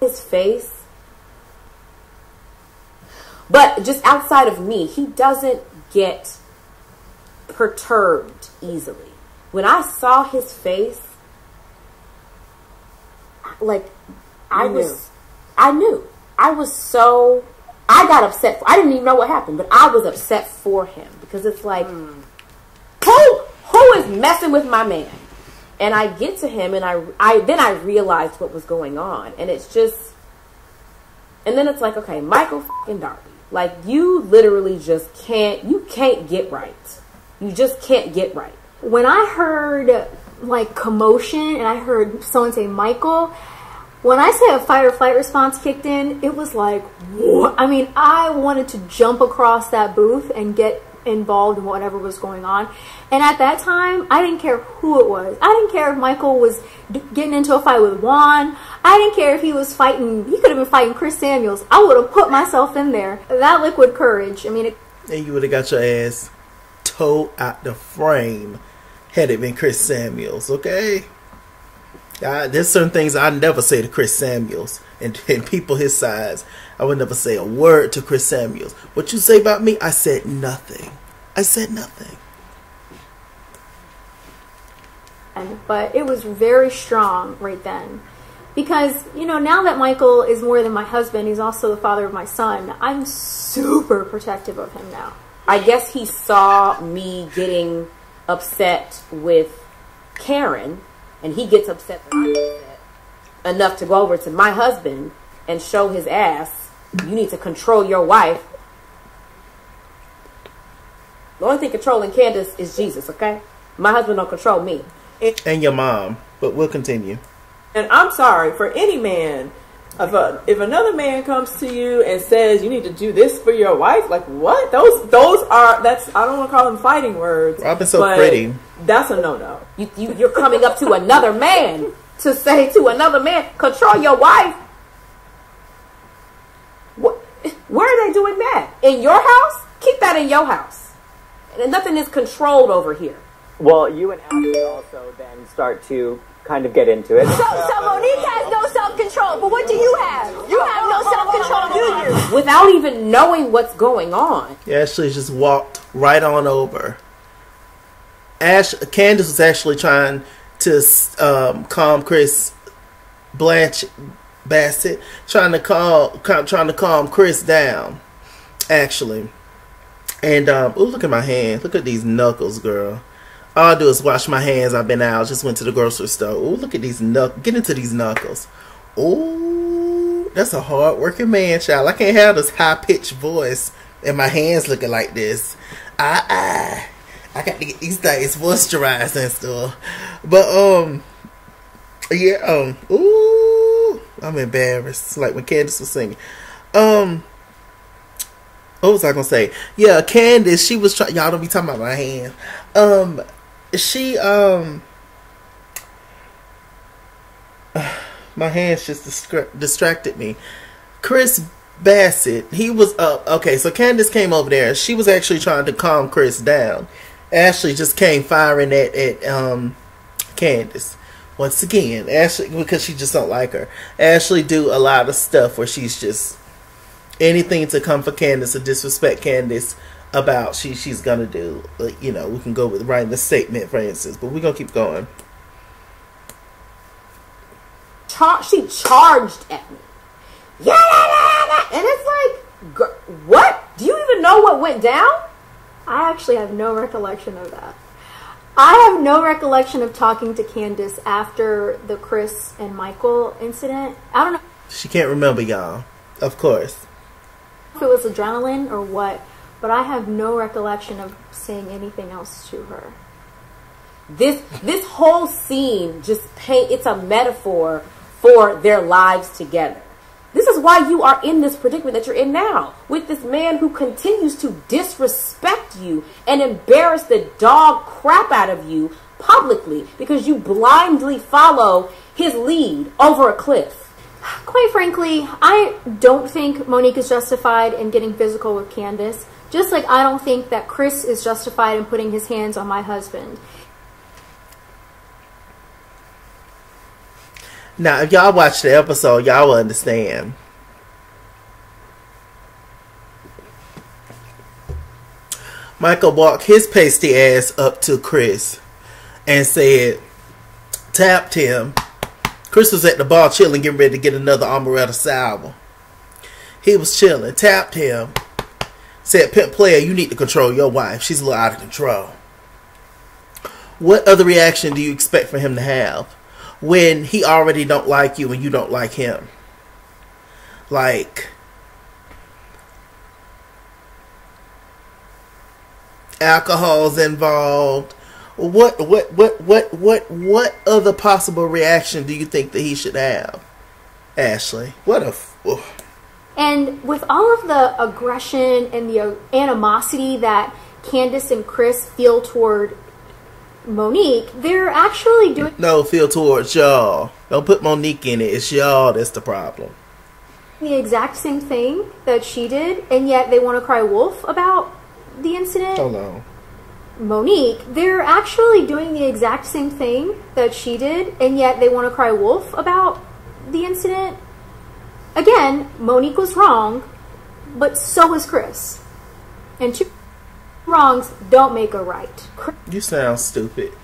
his face. But just outside of me, he doesn't get perturbed easily. When I saw his face, like, I knew. I got upset. I didn't even know what happened, but I was upset for him because it's like, who is messing with my man? And I get to him, and then I realized what was going on, and it's just, and then it's like, okay, Michael fucking Darby, like, you literally just can't get right. You just can't get right. When I heard like commotion and I heard someone say Michael, when I say a fight or flight response kicked in, it was like, what? I mean, I wanted to jump across that booth and get involved in whatever was going on. And at that time, I didn't care who it was. I didn't care if Michael was getting into a fight with Juan. I didn't care if he was fighting, he could have been fighting Chris Samuels. I would have put myself in there. That liquid courage, I mean. And you would have got your ass towed out the frame had it been Chris Samuels, okay? There's certain things I never say to Chris Samuels and people his size. I would never say a word to Chris Samuels. What you say about me? I said nothing. I said nothing. But it was very strong right then. Because, you know, now that Michael is more than my husband, he's also the father of my son, I'm super protective of him now. I guess he saw me getting upset with Karen, and he gets upset that I'm upset enough to go over to my husband and show his ass, you need to control your wife. The only thing controlling Candace is Jesus, okay? My husband don't control me. And your mom, but we'll continue. And I'm sorry, for any man, if another man comes to you and says you need to do this for your wife, like what? Those are, that's, I don't want to call them fighting words. Robin's so pretty. That's a no-no. You're coming up to another man to say to another man, control your wife. Where are they doing that? In your house? Keep that in your house. And nothing is controlled over here. Well, you and Ashley also then start to kind of get into it. So Monique has no self-control, but what do you have? You have no self-control, do you? Without even knowing what's going on. Ashley just walked right on over. Candace was actually trying to calm Chris Bassett, trying to calm Chris down, actually. And ooh, look at my hand. Look at these knuckles, girl. All I do is wash my hands. I've been out. Just went to the grocery store. Ooh, look at these knuckles. Get into these knuckles. Ooh, that's a hard-working man, child. I can't have this high-pitched voice and my hands looking like this. I got to get these things moisturized and stuff. But, yeah, ooh, I'm embarrassed. Like when Candace was singing. What was I gonna say? Yeah, Candace, she was trying. Y'all don't be talking about my hand. My hands just distracted me. Chris Bassett, he was up. Okay, so Candace came over there. She was actually trying to calm Chris down. Ashley just came firing at Candace. Once again, Ashley, because she just don't like her. Ashley do a lot of stuff where she's just anything to come for Candace or disrespect Candace about she's gonna do. Like, you know, we can go with writing the statement, for instance, but we're gonna keep going. She charged at me. Yeah, and it's like, what? Do you even know what went down? I actually have no recollection of that. I have no recollection of talking to Candace after the Chris and Michael incident. I don't know. She can't remember, y'all. Of course. If it was adrenaline or what, but I have no recollection of saying anything else to her. This whole scene just it's a metaphor for their lives together. This is why you are in this predicament that you're in now, with this man who continues to disrespect you and embarrass the dog crap out of you publicly because you blindly follow his lead over a cliff. Quite frankly, I don't think Monique is justified in getting physical with Candace, just like I don't think that Chris is justified in putting his hands on my husband. Now, if y'all watch the episode, y'all will understand. Michael walked his pasty ass up to Chris and said, tapped him. Chris was at the bar chilling, getting ready to get another amaretto sour. He was chilling, tapped him, said, pimp player, you need to control your wife. She's a little out of control. What other reaction do you expect for him to have when he already don't like you and you don't like him? Like, alcohol's involved. What other possible reaction do you think that he should have? Ashley, And with all of the aggression and the animosity that Candace and Chris feel toward Monique, they're actually doing... No, feel towards y'all. Don't put Monique in it. It's y'all that's the problem. The exact same thing that she did, and yet they want to cry wolf about the incident. Hold on. Monique, they're actually doing the exact same thing that she did, and yet they want to cry wolf about the incident. Again, Monique was wrong, but so was Chris. And two wrongs don't make a right. You sound stupid.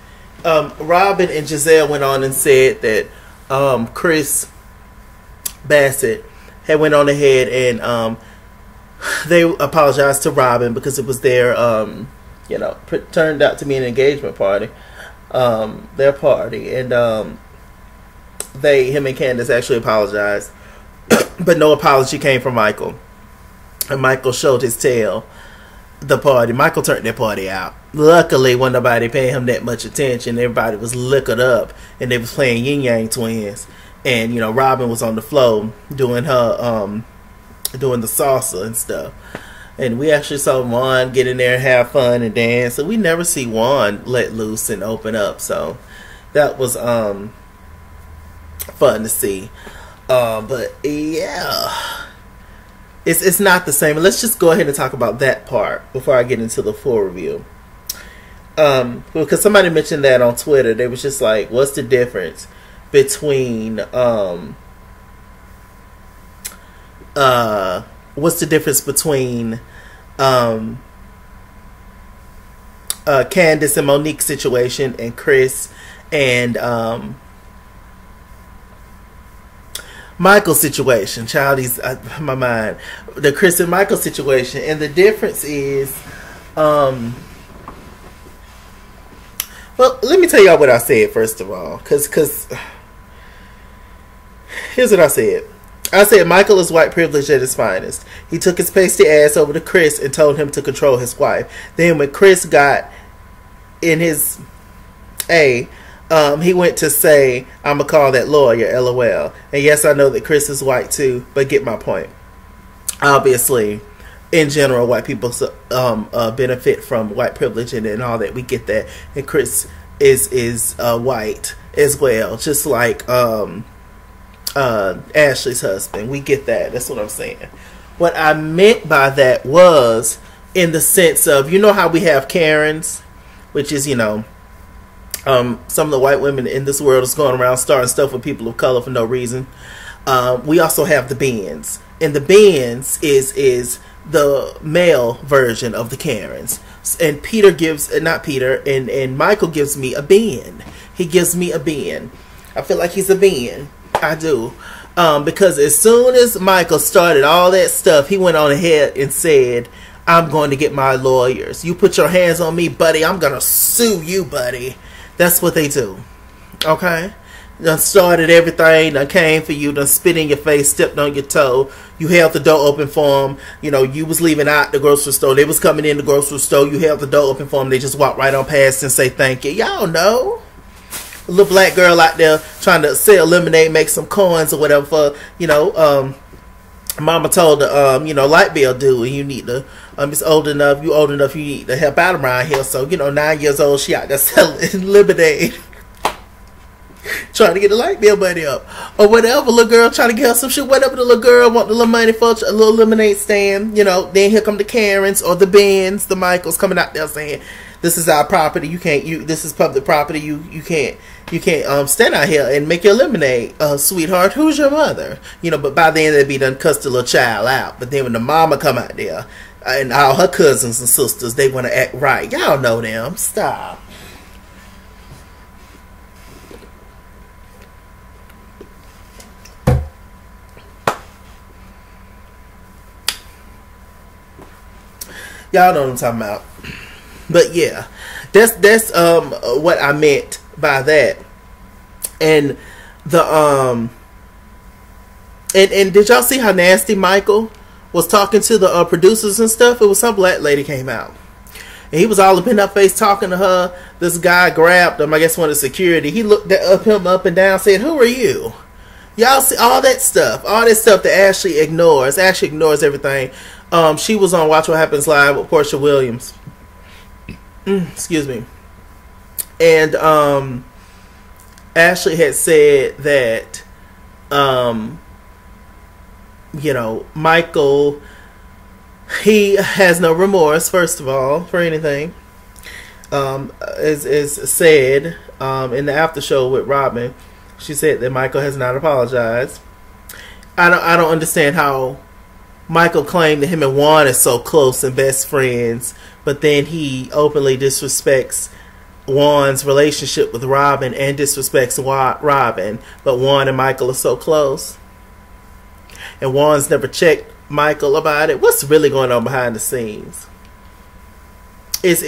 Robin and Giselle went on and said that Chris Bassett had went on ahead and they apologized to Robin because it was their turned out to be an engagement party, their party, and him and Candace actually apologized, but no apology came from Michael, and Michael showed his tail. The party, Michael turned their party out. Luckily, wasn't nobody paying him that much attention. Everybody was liquored up, and they was playing Yin Yang Twins, and Robin was on the floor doing her doing the salsa and stuff. And we actually saw Juan get in there and have fun and dance. So we never see Juan let loose and open up. So that was fun to see. But yeah, it's not the same. Let's just go ahead and talk about that part before I get into the full review. Because somebody mentioned that on Twitter. They was just like, what's the difference between Candace and Monique's situation and Chris and Michael's situation? Child, he's my mind. The Chris and Michael situation, and the difference is, well, let me tell y'all what I said first of all, because here's what I said. I said Michael is white privilege at his finest. He took his pasty ass over to Chris and told him to control his wife. Then when Chris got in his he went to say, I'm going to call that lawyer, LOL. And yes, I know that Chris is white too, but get my point. Obviously, in general, white people benefit from white privilege and all that. We get that. And Chris is white as well, just like Ashley's husband. We get that. That's what I'm saying. What I meant by that was in the sense of, how we have Karens, which is, some of the white women in this world is going around starting stuff with people of color for no reason. We also have the Bens, and the Bens is the male version of the Karens. And Peter gives, not Peter, and Michael gives me a Ben. He gives me a Ben. I feel like he's a Ben. I do. Because as soon as Michael started all that stuff, he went on ahead and said, I'm going to get my lawyers. You put your hands on me, buddy, I'm going to sue you, buddy. That's what they do. Okay? Done started everything, done came for you, done spit in your face, stepped on your toe. You held the door open for them. You was leaving out the grocery store. They was coming in the grocery store. You held the door open for them. They just walked right on past and say thank you. Y'all know. A little black girl out there trying to sell lemonade, make some coins or whatever for, Mama told her, light bill due, and you need to, it's old enough, you need to help out around here. So, 9 years old, she out there selling lemonade, trying to get the light bill money up. Or whatever, little girl trying to get her some shit, whatever the little girl want the little money for, a little lemonade stand, then here come the Karens or the Bens, the Michaels coming out there saying, this is our property. You can't. This is public property. You can't. You can't stand out here and make your lemonade, sweetheart. Who's your mother? You know. But by then they'd be done cussed the little child out. But then when the mama come out there and all her cousins and sisters, they want to act right. Y'all know them. Stop. Y'all know what I'm talking about. But yeah, that's what I meant by that. And the and did y'all see how nasty Michael was talking to the producers and stuff? It was some black lady came out, and he was all up in her face talking to her. This guy grabbed him, I guess one of the security. He looked him up and down, said, "Who are you?" Y'all see all that stuff that Ashley ignores. Ashley ignores everything. She was on Watch What Happens Live with Portia Williams. Excuse me. And Ashley had said that you know, Michael, he has no remorse, first of all, for anything. As said in the after show with Robin, she said that Michael has not apologized. I don't understand how Michael claimed that him and Juan is so close and best friends, but then he openly disrespects Juan's relationship with Robin and disrespects Robin, but Juan and Michael are so close. And Juan's never checked Michael about it. What's really going on behind the scenes? Is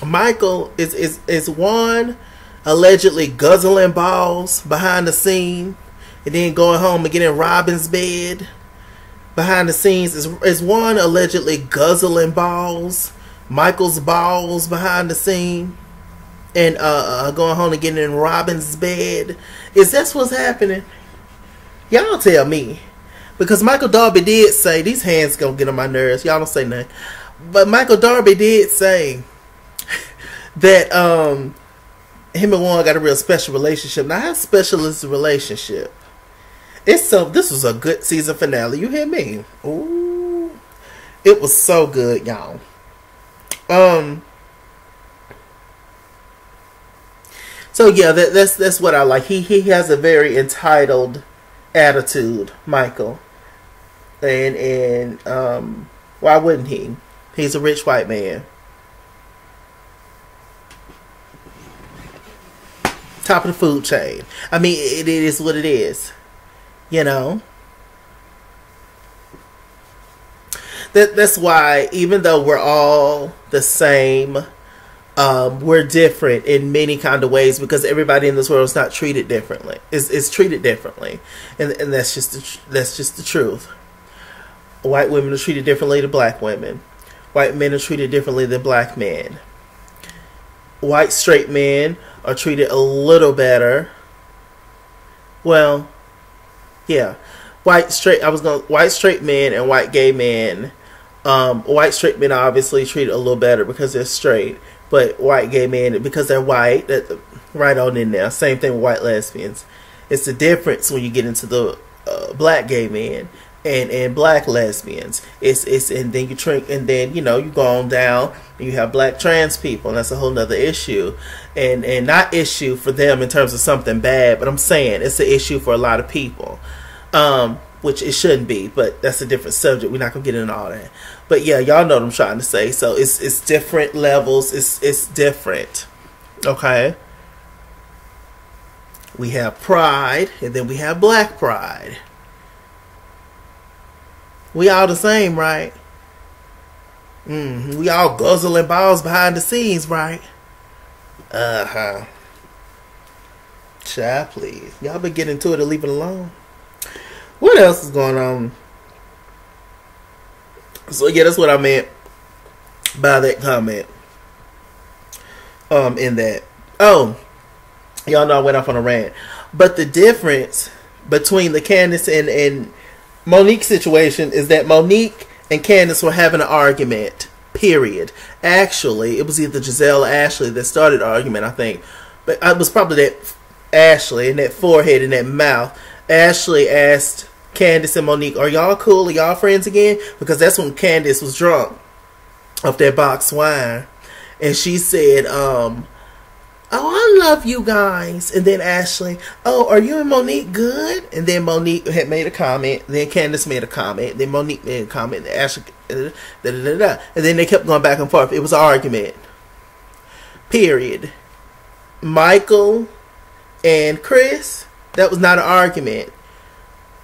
Michael is Juan allegedly guzzling balls behind the scene and then going home and getting in Robin's bed? Behind the scenes, is Juan allegedly guzzling balls, Michael's balls behind the scene, and going home and getting in Robin's bed? Is that what's happening? Y'all tell me. Because Michael Darby did say, these hands gonna get on my nerves. Y'all don't say nothing. But Michael Darby did say that him and Juan got a real special relationship. Now, how special is the relationship? This was a good season finale. You hear me? Ooh, it was so good, y'all. So yeah, that's what I like. He has a very entitled attitude, Michael, and why wouldn't he? He's a rich white man, top of the food chain. I mean, it is what it is. You know, that's why, even though we're all the same, we're different in many kind of ways, because everybody in this world is not treated differently. It's treated differently, and that's just the truth. White women are treated differently than black women. White men are treated differently than black men. White straight men are treated a little better. Well, yeah, white straight men and white gay men. White straight men are obviously treated a little better because they're straight, but white gay men, because they're white, that right on in there. Same thing with white lesbians. It's the difference when you get into the black gay men and black lesbians. It's and then you drink, and then you go on down and you have black trans people, and that's a whole nother issue, and not issue for them in terms of something bad, but I'm saying it's an issue for a lot of people, which it shouldn't be, but that's a different subject. We're not gonna get into all that. But yeah, y'all know what I'm trying to say. So it's different levels. It's different. Okay. We have pride, and then we have black pride. We all the same, right? We all guzzling balls behind the scenes, right? Child, please. Y'all been getting into it or leave it alone. What else is going on? So yeah, that's what I meant by that comment. In that. Oh, y'all know I went off on a rant. But the difference between the Candace and Monique situation is that Monique and Candace were having an argument. Period. Actually, it was either Giselle or Ashley that started the argument, I think. But it was probably that Ashley and that forehead and that mouth. Ashley asked Candace and Monique, "Are y'all cool? Are y'all friends again?" Because that's when Candace was drunk. of that box wine. And she said, oh, I love you guys. And then Ashley, oh, are you and Monique good? And then Monique had made a comment. Then Candace made a comment. Then Monique made a comment. Then Ashley, and then they kept going back and forth. It was an argument. Period. Michael and Chris, that was not an argument.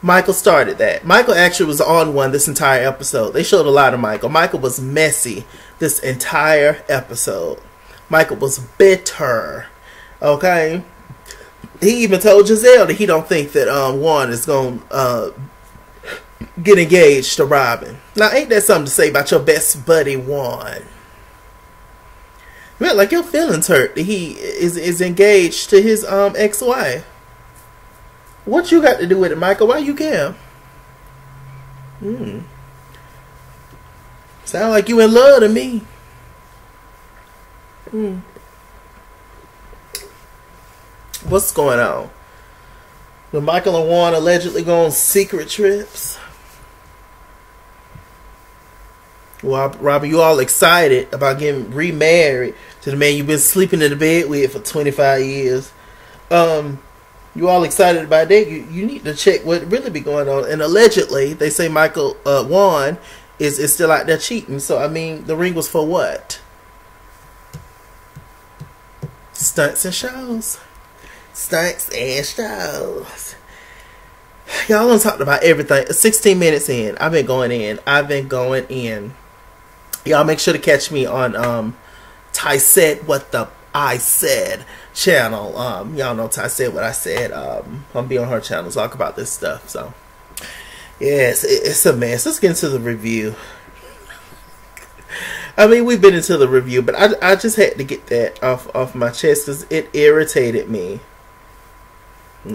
Michael started that. Michael actually was on one this entire episode. They showed a lot of Michael. Michael was messy this entire episode. Michael was bitter. Okay? He even told Giselle that he don't think that Juan is going to get engaged to Robin. Now, ain't that something to say about your best buddy Juan? Man, like your feelings hurt that he is engaged to his ex-wife. What you got to do with it, Michael? Why you care? Sound like you in love to me. What's going on? When Michael and Juan allegedly go on secret trips? Well, Robert, you all excited about getting remarried to the man you've been sleeping in the bed with for 25 years. You all excited about that? You need to check what really be going on. And allegedly, they say Michael Juan is still out there cheating. So, I mean, the ring was for what? Stunts and shows. Stunts and shows. Y'all done talked about everything. 16 minutes in. I've been going in. Y'all make sure to catch me on Ty Said What the I Said channel. Y'all know Ty Said What I Said. I'll be on her channel talk about this stuff. So yes, it's a mess. Let's get into the review. I mean, we've been into the review, but I just had to get that off my chest because it irritated me.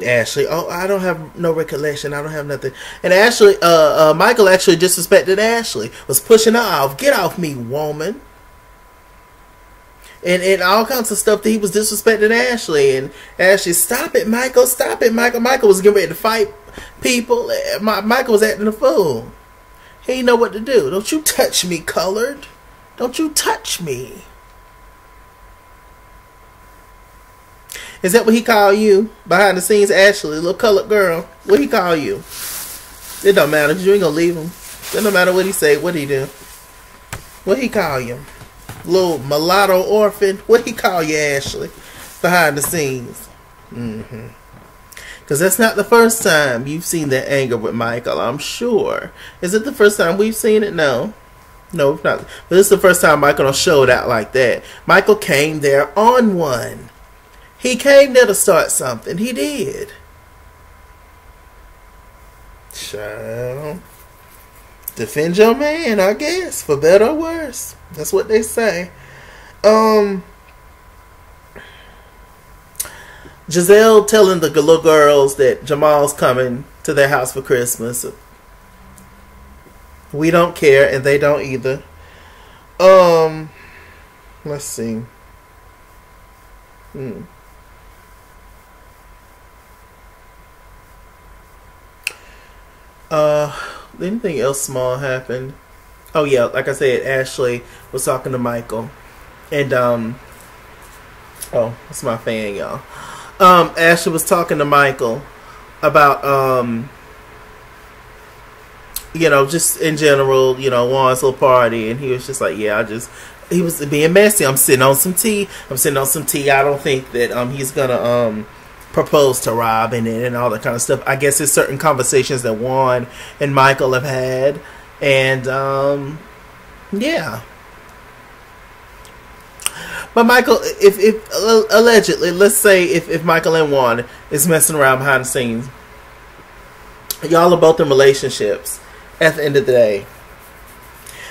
Ashley, oh, I don't have no recollection. I don't have nothing. And Ashley, Michael actually disrespected Ashley. Was pushing her off. Get off me, woman. And all kinds of stuff that he was disrespecting Ashley. And Ashley, stop it, Michael. Stop it, Michael. Michael was getting ready to fight people. Michael was acting a fool. He didn't know what to do. Don't you touch me, colored. Don't you touch me. Is that what he called you? Behind the scenes, Ashley, little colored girl. What he call you? It don't matter. You ain't gonna leave him. It don't matter what he say. What he do? What he call you? Little mulatto orphan. What he call you, Ashley? Behind the scenes. Because that's not the first time you've seen that anger with Michael, I'm sure. Is it the first time we've seen it? No. No, it's not. But this is the first time Michael showed out like that. Michael came there on one. He came there to start something. He did. Child. Defend your man, I guess. For better or worse. That's what they say. Giselle telling the little girls that Jamal's coming to their house for Christmas. We don't care, and they don't either. Let's see. Anything else small happened? Oh yeah, like I said, Ashley was talking to Michael, and oh, that's my fan, y'all. Ashley was talking to Michael about you know, just in general, you know, Juan's little party, and he was just like, yeah, he was being messy. I'm sitting on some tea. I don't think that he's gonna propose to Robin and all that kind of stuff. I guess there's certain conversations that Juan and Michael have had, and yeah. But Michael, if allegedly, let's say if Michael and Juan is messing around behind the scenes, y'all are both in relationships. At the end of the day,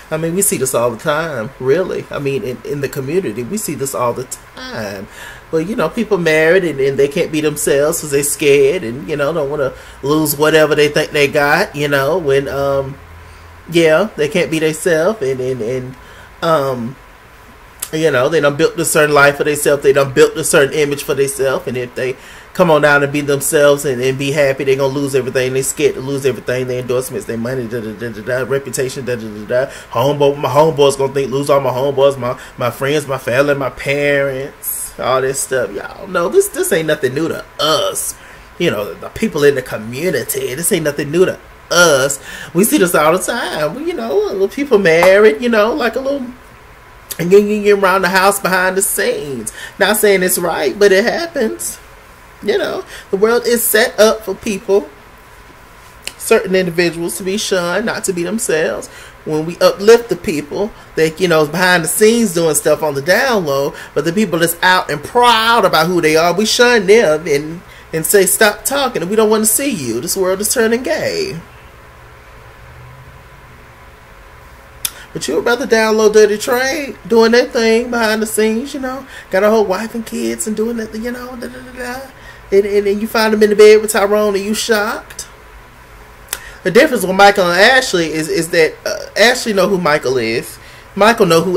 I mean, we see this all the time, really. I mean, in the community, we see this all the time. Well, you know, people married and they can't be themselves because they're scared and, you know, don't want to lose whatever they think they got, you know, when, yeah, they can't be themselves and You know, they done built a certain life for themselves. They done built a certain image for themselves. And if they come on down and be themselves and be happy, they're going to lose everything. They scared to lose everything. Their endorsements, their money, reputation, my homeboys going to think, lose all my homeboys, my friends, my family, my parents, all this stuff. Y'all know this ain't nothing new to us. You know, the people in the community, this ain't nothing new to us. We see this all the time. You know, people married, you know, like a little... And then you get around the house behind the scenes. Not saying it's right, but it happens. You know, the world is set up for people, certain individuals, to be shunned, not to be themselves. When we uplift the people that, you know, behind the scenes doing stuff on the down low, but the people that's out and proud about who they are, we shun them and say, stop talking, and we don't want to see you. This world is turning gay. But you would rather download Dirty Trade doing that thing behind the scenes, you know. Got a whole wife and kids and doing that, you know. And you find them in the bed with Tyrone and you shocked. The difference with Michael and Ashley is that Ashley know who Michael is. Michael know who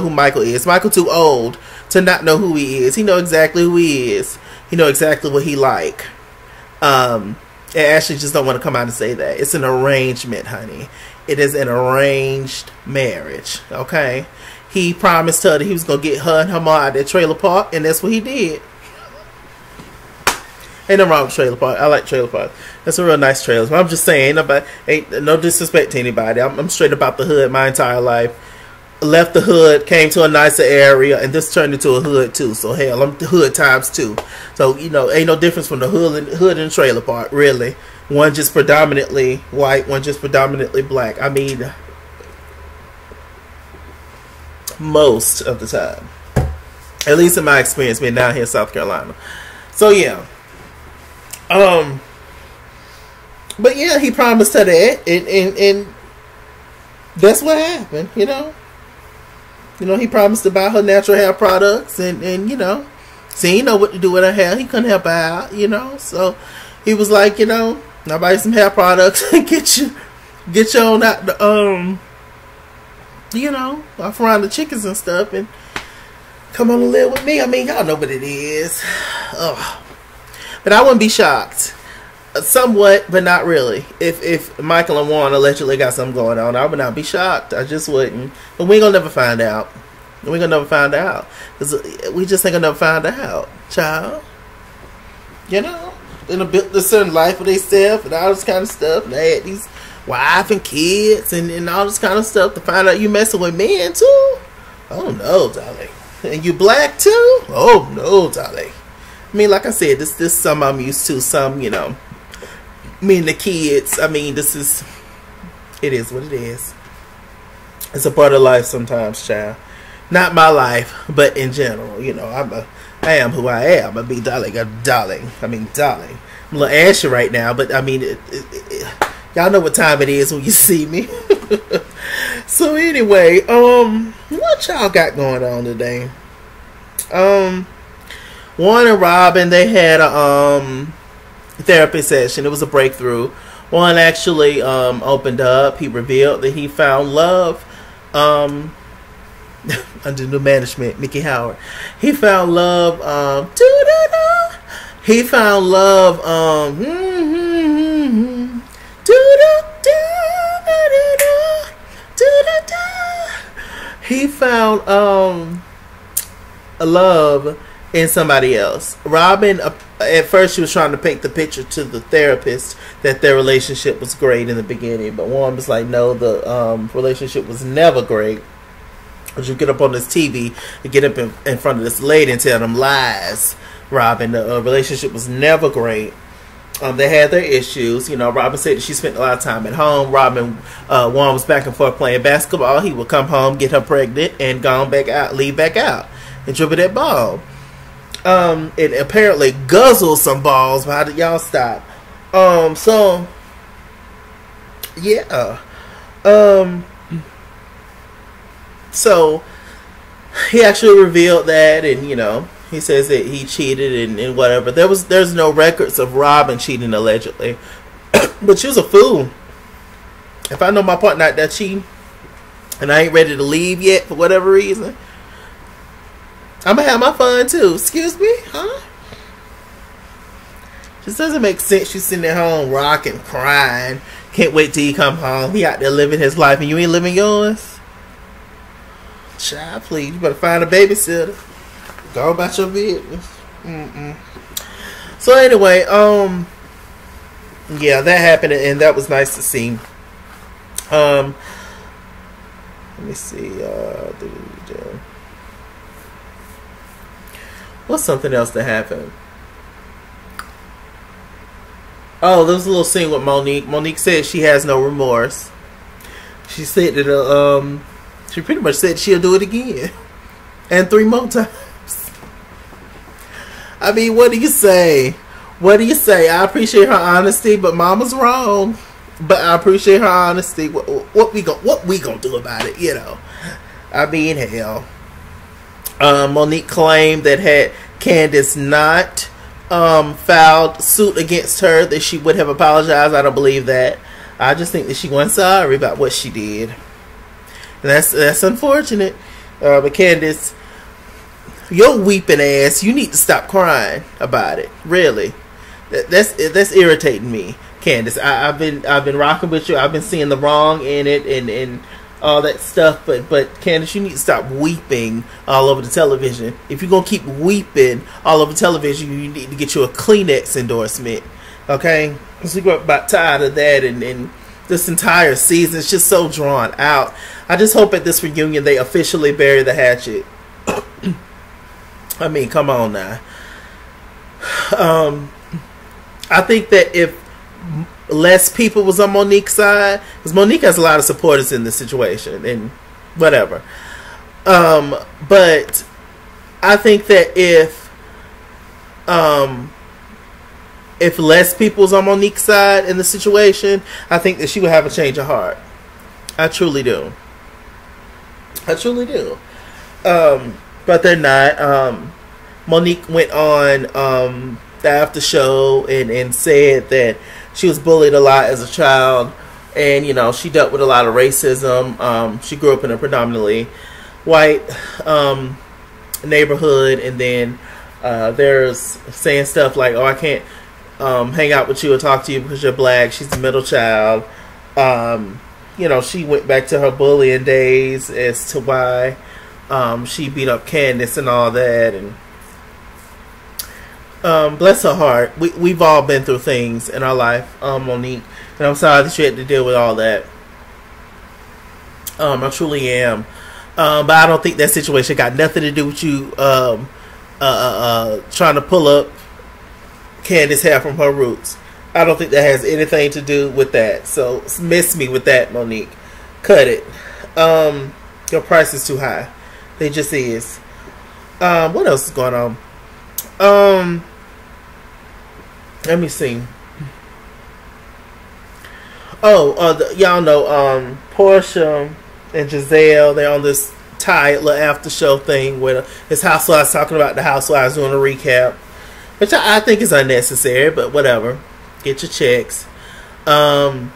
Michael is. Michael too old to not know who he is. He know exactly who he is. He know exactly what he like. And Ashley just don't want to come out and say that. It's an arrangement, honey. It is an arranged marriage, okay? He promised her that he was going to get her and her mom at that trailer park, and that's what he did. Ain't nothing wrong with trailer park. I like trailer park. That's a real nice trailer. But I'm just saying, ain't no disrespect to anybody. I'm straight about the hood my entire life. Left the hood, came to a nicer area, and this turned into a hood too. So hell, I'm the hood times 2. So, you know, ain't no difference from the hood and trailer park, really. One just predominantly white, one just predominantly black. I mean, most of the time. At least in my experience being down here in South Carolina. So, yeah. But, yeah, he promised her that. And that's what happened, you know. You know, he promised to buy her natural hair products. And you know, so he didn't know what to do with her hair. He couldn't help her out, you know. So, he was like, you know, I'll buy you some hair products and get you on out the, you know, off around the chickens and stuff and come on and live with me. I mean, y'all know what it is. Ugh. But I wouldn't be shocked. Somewhat, but not really. If Michael and Warren allegedly got something going on, I would not be shocked. I just wouldn't. But we ain't gonna never find out. We ain't gonna never find out. Cause we just ain't gonna never find out, child. You know? They done built a certain life for themselves and all this kind of stuff. And they had these wife and kids and all this kind of stuff to find out you messing with men too. Oh no, darling. And you black too? Oh no, darling. I mean, like I said, this some I'm used to. Some, you know, me and the kids. I mean, it is what it is. It's a part of life sometimes, child. Not my life, but in general, you know, I am who I am. I mean, darling. I'm a little ashy right now, but I mean, y'all know what time it is when you see me. So anyway, what y'all got going on today? Warren and Robin, they had a therapy session. It was a breakthrough. Warren actually opened up. He revealed that he found love under new management, Mickey Howard. He found love. He found love. He found a love in somebody else. Robin, at first she was trying to paint the picture to the therapist that their relationship was great in the beginning, but Warren was like, no, the relationship was never great. As you get up on this TV and get up in front of this lady and tell them lies, Robin, the relationship was never great. They had their issues. You know, Robin said that she spent a lot of time at home. Warren was back and forth playing basketball. He would come home, get her pregnant, and leave back out, and dribble that ball. It apparently guzzled some balls, but how did y'all stop? So, yeah. So, he actually revealed that, and, you know, he says that he cheated and whatever. There's no records of Robin cheating, allegedly. But she was a fool. If I know my partner not that cheating, and I ain't ready to leave yet for whatever reason, I'm gonna have my fun too. Excuse me, huh? Just doesn't make sense. She's sitting at home rocking, crying. Can't wait till he come home. He out there living his life and you ain't living yours. Child, please, you better find a babysitter. Go about your business. So anyway, yeah, that happened and that was nice to see. Let me see. What's something else that happened? Oh, there was a little scene with Monique. Monique said she has no remorse. She said that she pretty much said she'll do it again. And 3 more times. I mean, what do you say? What do you say? I appreciate her honesty, but Mama's wrong. But I appreciate her honesty. What we gonna do about it, you know? I mean, hell. Monique claimed that had Candace not filed suit against her, that she would have apologized. I don't believe that. I just think that she wasn't sorry about what she did. And that's unfortunate. But Candace, your weeping ass, you need to stop crying about it. Really, that's irritating me, Candace. I've been rocking with you. I've been seeing the wrong in it and all that stuff. But Candace, you need to stop weeping all over the television. If you're gonna keep weeping all over television, you need to get you a Kleenex endorsement. Okay, because we got about tired of that and this entire season is just so drawn out. I just hope at this reunion they officially bury the hatchet. I mean, come on now. I think that if less people was on Monique's side, because Monique has a lot of supporters in this situation and whatever. But I think that if less people was on Monique's side in the situation, I think that she would have a change of heart. I truly do. I truly do. But they're not. Monique went on the after show and said that she was bullied a lot as a child, and you know she dealt with a lot of racism. She grew up in a predominantly white neighborhood, and then there's saying stuff like, "Oh, I can't hang out with you or talk to you because you're black." She's a middle child. You know, she went back to her bullying days as to why she beat up Candace and all that, and bless her heart. We've all been through things in our life, Monique, and I'm sorry that you had to deal with all that. I truly am, but I don't think that situation got nothing to do with you trying to pull up Candace's hair from her roots. I don't think that has anything to do with that. So miss me with that, Monique. Cut it. Your price is too high. It just is. What else is going on? Let me see. Y'all know Portia and Giselle, they're on this tired little after show thing where it's housewives talking about the housewives doing a recap, which I think is unnecessary, but whatever. Get your checks. And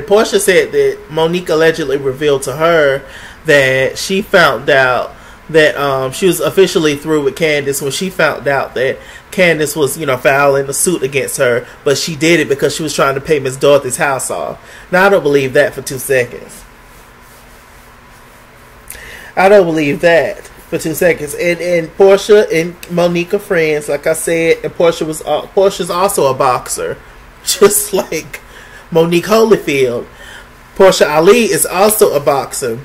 Portia said that Monique allegedly revealed to her that she found out that she was officially through with Candace when she found out that Candace was, filing a suit against her, but she did it because she was trying to pay Miss Dorothy's house off. Now, I don't believe that for 2 seconds. I don't believe that for 2 seconds. And Portia and Monique are friends, like I said, and Portia's also a boxer, just like Monique Holyfield. Portia Ali is also a boxer.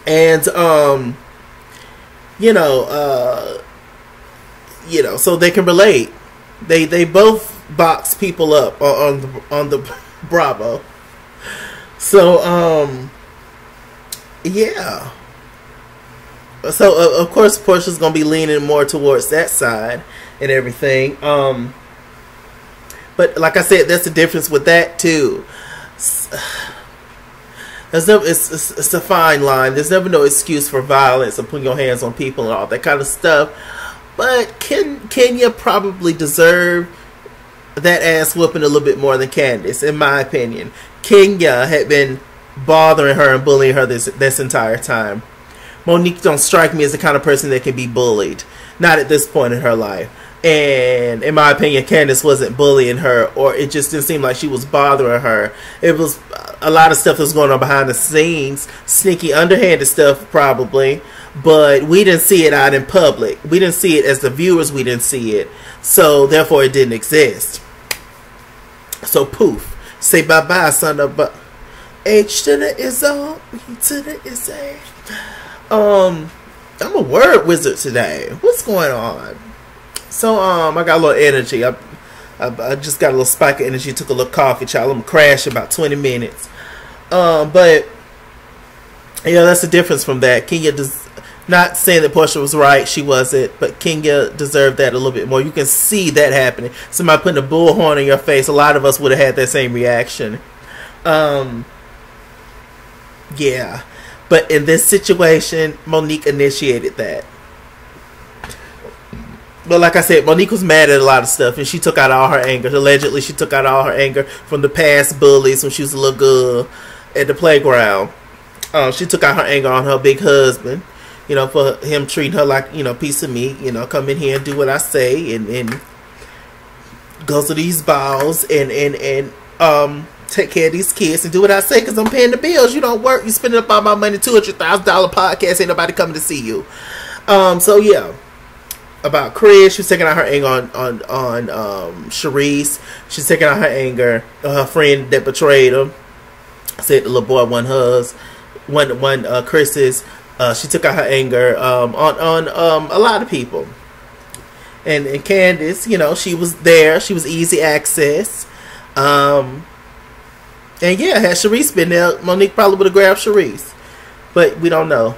And so they can relate. They both box people up on the Bravo. So yeah. So of course Portia's gonna be leaning more towards that side and everything. But like I said, that's the difference with that too. It's a fine line. There's never no excuse for violence or putting your hands on people and all that kind of stuff. But Kenya probably deserved that ass whooping a little bit more than Candace, in my opinion. Kenya had been bothering her and bullying her this entire time. Monique don't strike me as the kind of person that can be bullied. Not at this point in her life. And in my opinion, Candace wasn't bullying her, or it just didn't seem like she was bothering her. It was a lot of stuff that was going on behind the scenes, sneaky, underhanded stuff probably, but we didn't see it out in public. We didn't see it as the viewers. We didn't see it, so therefore it didn't exist. So poof, say bye bye, son of a H to the is O, E to the is A. I'm a word wizard today. What's going on? So I got a little energy. I just got a little spike of energy. Took a little coffee, child. I'm gonna crash in about 20 minutes. But yeah, that's the difference from that. Kenya does not saying that Portia was right. She wasn't, but Kenya deserved that a little bit more. You can see that happening. Somebody putting a bullhorn in your face. A lot of us would have had that same reaction. Yeah, but in this situation, Monique initiated that. But like I said, Monique was mad at a lot of stuff, and she took out all her anger. Allegedly, she took out all her anger from the past bullies when she was a little girl at the playground. She took out her anger on her big husband, you know, for him treating her like, you know, piece of meat, you know, come in here and do what I say, and go to these balls, and take care of these kids and do what I say because I'm paying the bills. You don't work, you spending up all my money, $200,000 podcast, ain't nobody coming to see you. So yeah. About Chris, she's taking out her anger on Sharice. She's taking out her anger on her friend that betrayed her. Said the little boy wasn't hers, wasn't Chris's. She took out her anger on a lot of people. And Candace, you know, she was there. She was easy access. And yeah, had Sharice been there, Monique probably would have grabbed Sharice. But we don't know.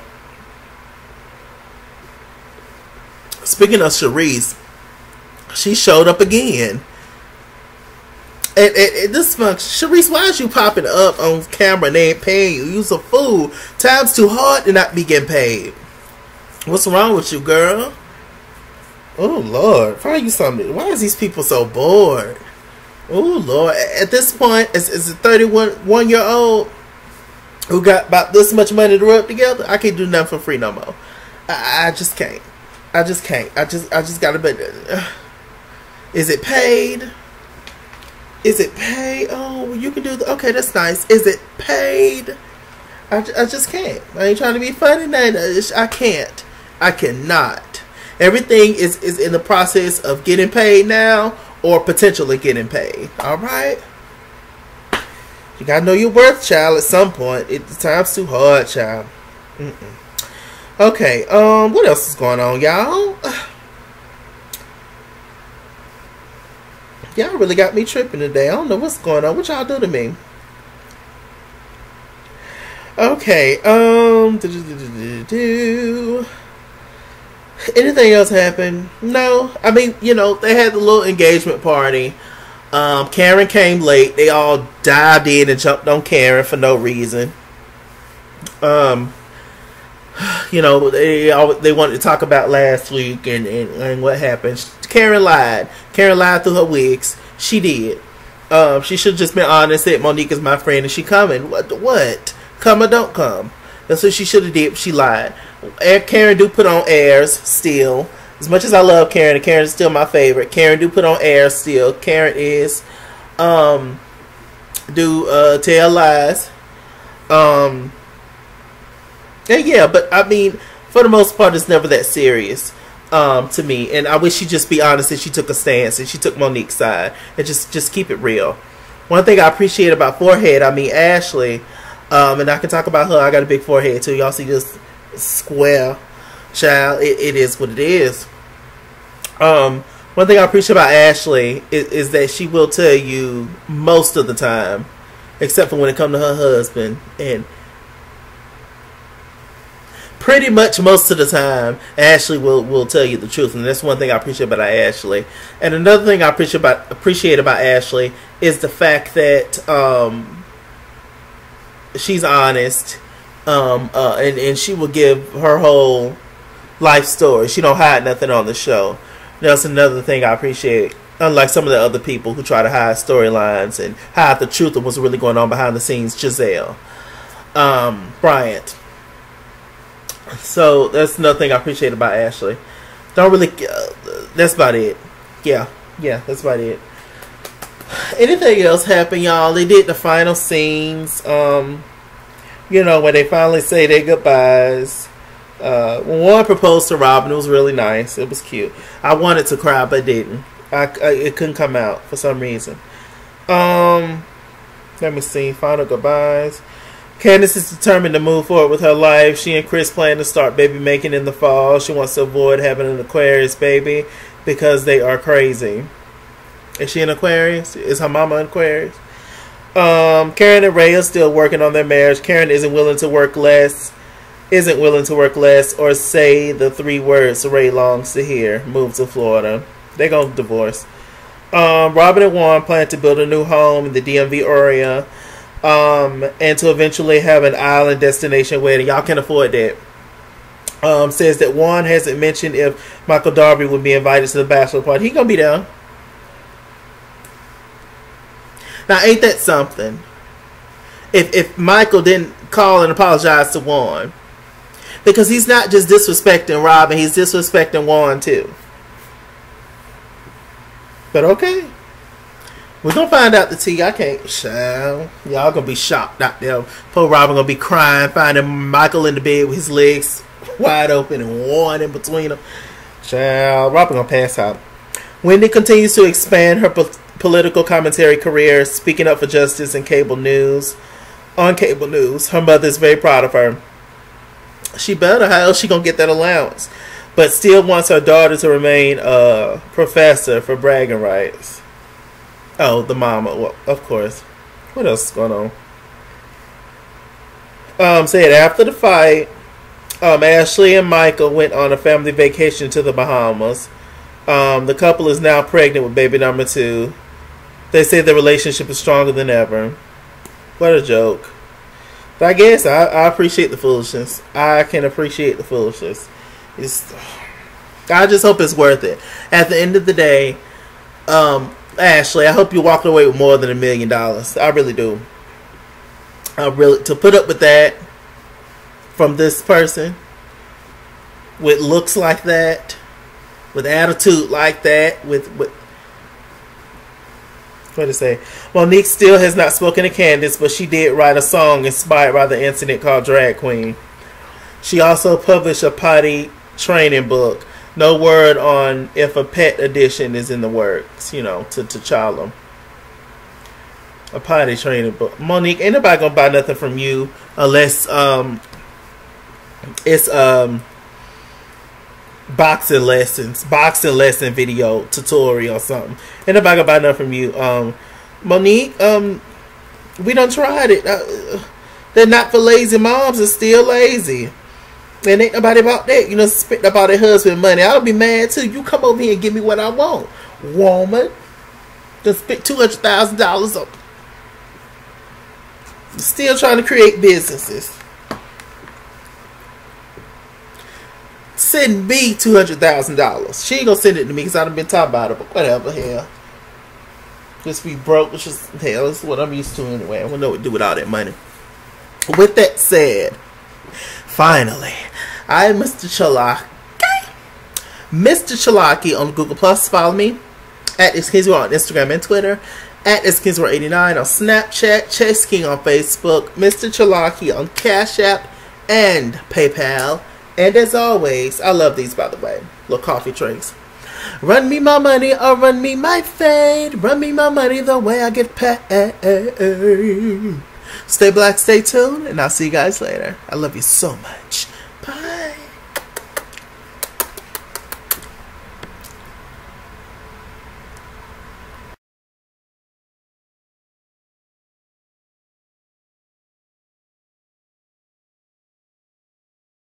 Speaking of Sharice, she showed up again. And this function, Sharice, why is you popping up on camera and they ain't paying you? You's a fool. Time's too hard to not be getting paid. What's wrong with you, girl? Oh, Lord. Find you something. Why is these people so bored? Oh, Lord. At this point, as a 31-year-old who got about this much money to rub together, I can't do nothing for free no more. I just can't. I just can't. I just gotta be. Is it paid? Is it paid? Oh, you can do the. Okay, that's nice. Is it paid? I just can't. I ain't trying to be funny. I can't. I cannot. Everything is in the process of getting paid now or potentially getting paid. All right. You gotta know your worth, child. At some point, the time's too hard, child. Okay, what else is going on, y'all? Y'all really got me tripping today. I don't know what's going on. What y'all do to me? Okay, anything else happen? No. I mean, you know, they had the little engagement party. Karen came late. They all dived in and jumped on Karen for no reason. You know, they wanted to talk about last week and what happened. Karen lied. Karen lied through her wigs. She did. She should have just been honest. Said Monique is my friend and she coming. What? Come or don't come. That's what she should have did. She lied. Karen do put on airs still. As much as I love Karen, and Karen is still my favorite. Karen do put on airs still. Karen is do tell lies. Yeah, but I mean, for the most part, it's never that serious to me. And I wish she'd just be honest and she took a stance and she took Monique's side and just keep it real. One thing I appreciate about Forehead, I mean Ashley, and I can talk about her. I got a big forehead too. Y'all see this square, child? It is what it is. One thing I appreciate about Ashley is that she will tell you most of the time, except for when it comes to her husband, and pretty much most of the time, Ashley will tell you the truth, and that's one thing I appreciate about Ashley. And another thing I appreciate about Ashley is the fact that she's honest, and she will give her whole life story. She don't hide nothing on the show. That's another thing I appreciate. Unlike some of the other people who try to hide storylines and hide the truth of what's really going on behind the scenes, Giselle Bryant. So that's another thing I appreciate about Ashley. Don't really. That's about it. Yeah, that's about it. Anything else happen, y'all? They did the final scenes. You know, when they finally say their goodbyes. When one proposed to Robin, it was really nice. It was cute. I wanted to cry, but didn't. It couldn't come out for some reason. Let me see. Final goodbyes. Candace is determined to move forward with her life. She and Chris plan to start baby making in the fall. She wants to avoid having an Aquarius baby because they are crazy. Is she an Aquarius? Is her mama an Aquarius? Karen and Ray are still working on their marriage. Karen isn't willing to work less or say the 3 words Ray longs to hear. Move to Florida. They're going to divorce. Robin and Juan plan to build a new home in the DMV area. And to eventually have an island destination wedding. Y'all can afford that. Says that Juan hasn't mentioned if Michael Darby would be invited to the bachelor party. He gonna be down. Now, ain't that something? If Michael didn't call and apologize to Juan, because he's not just disrespecting Robin, he's disrespecting Juan too. But okay. We're going to find out the tea. I can't. Y'all going to be shocked out there. Poor Robin going to be crying, finding Michael in the bed with his legs wide open and Warren in between them. Robin going to pass out. Wendy continues to expand her political commentary career, speaking up for justice in cable news. On cable news. Her mother is very proud of her. She better. How else she going to get that allowance? But still wants her daughter to remain a professor for bragging rights. Oh, the mama. Well, of course. What else is going on? Said after the fight, Ashley and Michael went on a family vacation to the Bahamas. The couple is now pregnant with baby number 2. They say the relationship is stronger than ever. What a joke. But I guess I appreciate the foolishness. I can appreciate the foolishness. I just hope it's worth it. At the end of the day, Ashley, I hope you walked away with more than $1 million. I really do. To put up with that from this person, with looks like that, with attitude like that, with what to say? Monique still has not spoken to Candace, but she did write a song inspired by the incident called Drag Queen. She also published a potty training book. No word on if a pet edition is in the works, you know, to T'Challa. A potty training book. Monique, ain't nobody gonna buy nothing from you unless it's boxing lesson video tutorial or something. Ain't nobody gonna buy nothing from you. Monique, we done tried it. They're not for lazy moms, it's still lazy. And ain't nobody about that. You know, spent about their husband money. I'll be mad too. You come over here and give me what I want. Woman. Just spent $200,000 on. Still trying to create businesses. Send me $200,000. She ain't gonna send it to me because I done been talking about it. But whatever, hell. Just be broke. It's just, hell, this is what I'm used to anyway. I don't know what to do with all that money. With that said, finally, I am Mr. Chalaki. Mr. Chalaki on Google Plus. Follow me at XKingsWorld on Instagram and Twitter. At XKingsWorld89 on Snapchat. Chase King on Facebook. Mr. Chalaki on Cash App and PayPal. And as always, I love these, by the way. Little coffee drinks. Run me my money or run me my fade. Run me my money the way I get paid. Stay black, stay tuned, and I'll see you guys later. I love you so much.